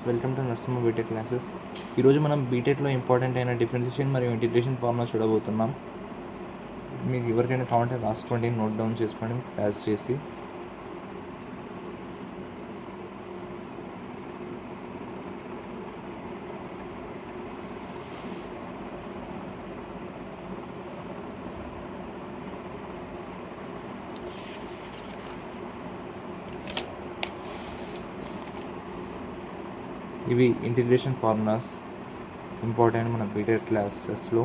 Welcome to Narasimha BTech classes. ఈరోజు మనం బీటెక్లో ఇంపార్టెంట్ అయిన డిఫరెన్షియేషన్ మరియు ఇంటిగ్రేషన్ ఫార్ములా చూడబోతున్నాం. మీకు ఎవరికైనా కావాలంటే రాసుకోండి, నోట్ డౌన్ చేసుకోండి ప్యాస్ చేసి. ఇవి ఇంటిగ్రేషన్ ఫార్ములాస్ ఇంపార్టెంట్ మన బీటెక్ క్లాసెస్లో.